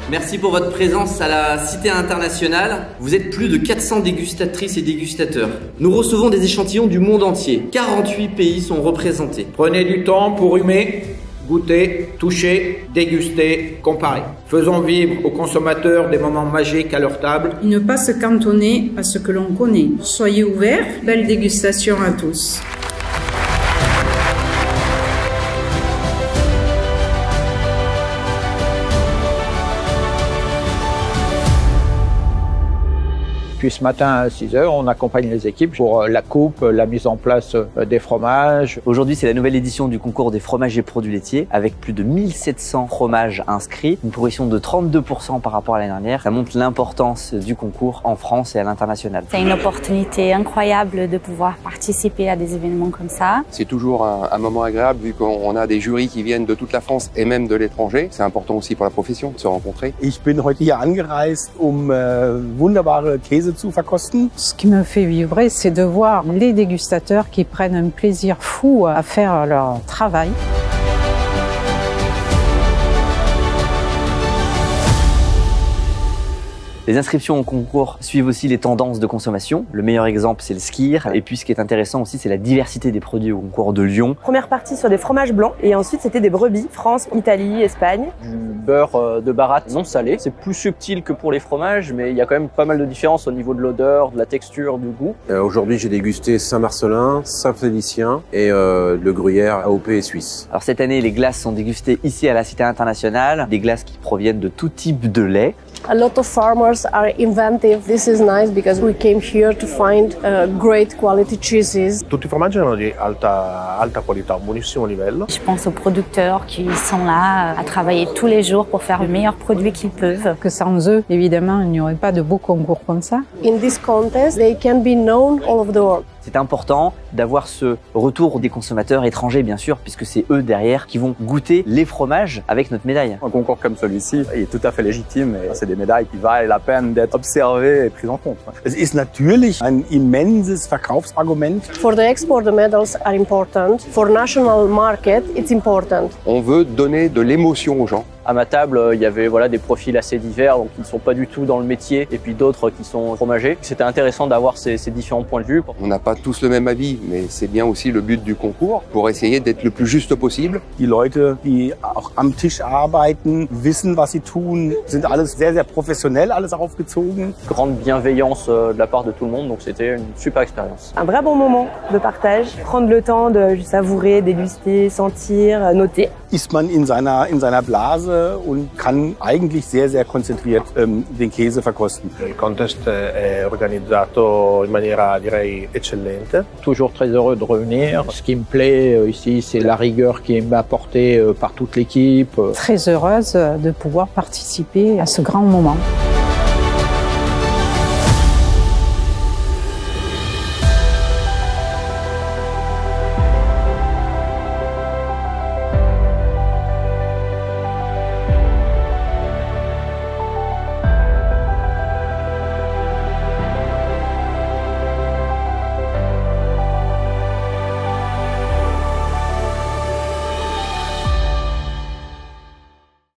Merci pour votre présence à la Cité Internationale. Vous êtes plus de 400 dégustatrices et dégustateurs. Nous recevons des échantillons du monde entier. 48 pays sont représentés. Prenez du temps pour humer, goûter, toucher, déguster, comparer. Faisons vivre aux consommateurs des moments magiques à leur table. Et ne pas se cantonner à ce que l'on connaît. Soyez ouverts, belle dégustation à tous. Puis ce matin à 6 h, on accompagne les équipes pour la coupe, la mise en place des fromages. Aujourd'hui, c'est la nouvelle édition du concours des fromages et produits laitiers avec plus de 1700 fromages inscrits, une progression de 32% par rapport à l'année dernière. Ça montre l'importance du concours en France et à l'international. C'est une opportunité incroyable de pouvoir participer à des événements comme ça. C'est toujours un moment agréable vu qu'on a des jurys qui viennent de toute la France et même de l'étranger. C'est important aussi pour la profession de se rencontrer. Ich bin heute hier angereist, wunderbare Käse zu verkosten. Ce qui me fait vibrer, c'est de voir les dégustateurs qui prennent un plaisir fou à faire leur travail. Les inscriptions au concours suivent aussi les tendances de consommation. Le meilleur exemple, c'est le skyr. Et puis, ce qui est intéressant aussi, c'est la diversité des produits au concours de Lyon. Première partie sur des fromages blancs et ensuite c'était des brebis. France, Italie, Espagne. Du beurre de baratte non salé. C'est plus subtil que pour les fromages, mais il y a quand même pas mal de différences au niveau de l'odeur, de la texture, du goût. Aujourd'hui, j'ai dégusté Saint-Marcelin, Saint-Félicien et le gruyère AOP et suisse. Alors cette année, les glaces sont dégustées ici à la Cité Internationale. Des glaces qui proviennent de tout type de lait. A lot of farmers are inventive. This is nice because we came here to find great quality cheeses. Tutti i formaggi erano di alta qualità, un buonissimo livello. Je pense aux producteurs qui sont là à travailler tous les jours pour faire le meilleur produit qu'ils peuvent. Que sans eux, évidemment, il n'y aurait pas de beaux concours comme ça. In this contest, they can be known all over the world. C'est important d'avoir ce retour des consommateurs étrangers, bien sûr, puisque c'est eux derrière qui vont goûter les fromages avec notre médaille. Un concours comme celui-ci est tout à fait légitime et c'est des médailles qui valent la peine d'être observées et prises en compte. Es ist natürlich ein immenses Verkaufsargument. For the export, the medals are important. For national market, it's important. On veut donner de l'émotion aux gens. À ma table, il y avait des profils assez divers, donc qui ne sont pas du tout dans le métier, et puis d'autres qui sont fromagers. C'était intéressant d'avoir ces différents points de vue. On n'a pas tous le même avis, mais c'est bien aussi le but du concours, pour essayer d'être le plus juste possible. Die Leute, die auch am Tisch arbeiten, wissen, was sie tun, sind alles sehr, sehr professionell, alles aufgezogen. Grande bienveillance de la part de tout le monde, donc c'était une super expérience. Un vrai bon moment de partage, prendre le temps de savourer, déguster, sentir, noter. Ist man in seiner Blase und kann eigentlich sehr, sehr konzentriert den Käse verkosten. Il contest è organizzato in maniera direi eccellente. Toujours très heureux de revenir. Ce qui me plaît ici, c'est la rigueur qui est apportée par toute l'équipe. Très heureuse de pouvoir participer à ce grand moment.